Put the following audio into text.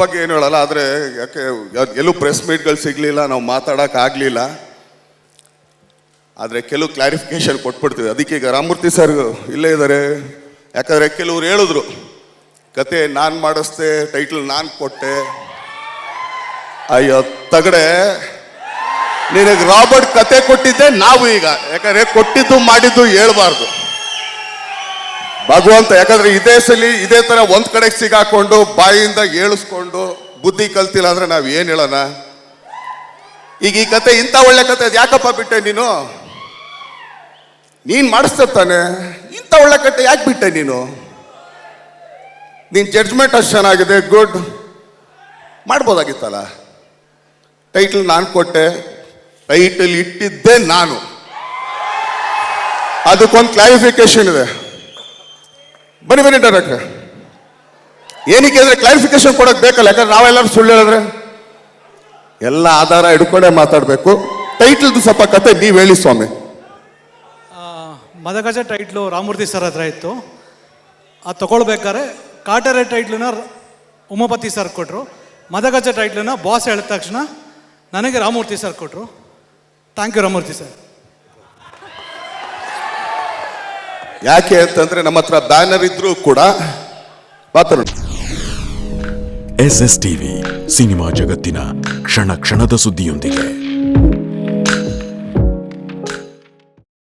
ಬಗ್ಗೆ ಏನು ಹೇಳಲ್ಲ. ಆದರೆ ಯಾಕೆ ಎಲ್ಲೂ ಪ್ರೆಸ್ ಮೀಟ್ಗಳು ಸಿಗಲಿಲ್ಲ, ನಾವು ಮಾತಾಡೋಕ್ಕಾಗಲಿಲ್ಲ. ಆದರೆ ಕೆಲವು ಕ್ಲಾರಿಫಿಕೇಶನ್ ಕೊಟ್ಬಿಡ್ತೀವಿ. ಅದಕ್ಕೆ ಈಗ ರಾಮಮೂರ್ತಿ ಸರ್ ಇಲ್ಲೇ ಇದ್ದಾರೆ. ಯಾಕಂದರೆ ಕೆಲವ್ರು ಹೇಳಿದ್ರು ಕತೆ ನಾನು ಮಾಡಿಸ್ದೆ, ಟೈಟಲ್ ನಾನು ಕೊಟ್ಟೆ. ಅಯ್ಯೋ ತಗಡೆ, ನಿನಗೆ ರಾಬರ್ಟ್ ಕತೆ ಕೊಟ್ಟಿದ್ದೆ ನಾವು. ಈಗ ಯಾಕಂದರೆ ಕೊಟ್ಟಿದ್ದು ಮಾಡಿದ್ದು ಹೇಳ್ಬಾರ್ದು ಭಗವಂತ. ಯಾಕಂದ್ರೆ ಇದೇ ಸಲ ಇದೇ ತರ ಒಂದ್ ಕಡೆಗೆ ಸಿಗಾಕೊಂಡು ಬಾಯಿಯಿಂದ ಏಳಿಸ್ಕೊಂಡು ಬುದ್ಧಿ ಕಲ್ತಿಲ್ಲ ಅಂದ್ರೆ ನಾವ್ ಏನ್ ಹೇಳೋಣ? ಈಗ ಈ ಕತೆ ಇಂಥ ಒಳ್ಳೆ ಕತೆ ಅದು ಯಾಕಪ್ಪ ಬಿಟ್ಟೆ ನೀನು? ನೀನ್ ಮಾಡಿಸ್ತಾನೆ ಇಂಥ ಒಳ್ಳೆ ಕತೆ ಯಾಕೆ ಬಿಟ್ಟೆ ನೀನು? ನಿನ್ ಜಡ್ಜ್ಮೆಂಟ್ ಅಷ್ಟು ಚೆನ್ನಾಗಿದೆ, ಗುಡ್, ಮಾಡ್ಬೋದಾಗಿತ್ತಲ್ಲ. ಟೈಟಲ್ ನಾನು ಕೊಟ್ಟೆ, ಟೈಟಲ್ ಇಟ್ಟಿದ್ದೆ ನಾನು. ಅದಕ್ಕೊಂದು ಕ್ಲಾರಿಫಿಕೇಶನ್ ಇದೆ. ಬನ್ನಿ ಡೈರೆಕ್ಟರ್. ಏನಕ್ಕೆ ಅಂದ್ರೆ ಕ್ಲಾರಿಫಿಕೇಶನ್ ಕೊಡಕ್ ಬೇಕಲ್ಲ. ಯಾಕಂದ್ರೆ ನಾವೆಲ್ಲರೂ ಸುಳ್ಳು ಹೇಳಿದ್ರೆ ಎಲ್ಲ ಆಧಾರ ಹಿಡ್ಕೊಂಡೇ ಮಾತಾಡಬೇಕು. ಟೈಟಲ್ದು ಸ್ವಲ್ಪ ಕತೆ ನೀವು ಹೇಳಿ ಸ್ವಾಮಿ. ಮದಗಜ ಟೈಟ್ಲು ರಾಮಮೂರ್ತಿ ಸರ್ ಹತ್ರ ಇತ್ತು. ಅದು ತಗೊಳ್ಬೇಕಾದ್ರೆ ಕಾಟರೆ ಟೈಟ್ಲನ್ನ ಉಮಾಪತಿ ಸರ್ ಕೊಟ್ಟರು. ಮದಗಜ ಟೈಟ್ಲನ್ನ ಬಾಸ್ ಹೇಳಿದ ತಕ್ಷಣ ನನಗೆ ರಾಮಮೂರ್ತಿ ಸರ್ ಕೊಟ್ಟರು. Thank you Ramamurthy sir. ಯಾಕೆ ಅಂತಂದ್ರೆ ನಮ್ಮ ಹತ್ರ ಬ್ಯಾನರ್ ಇದ್ರೂ ಕೂಡ ಮಾತಾಡೋಣ. SS ಟಿವಿ ಸಿನಿಮಾ ಜಗತ್ತಿನ ಕ್ಷಣ ಕ್ಷಣದ ಸುದ್ದಿಯೊಂದಿಗೆ.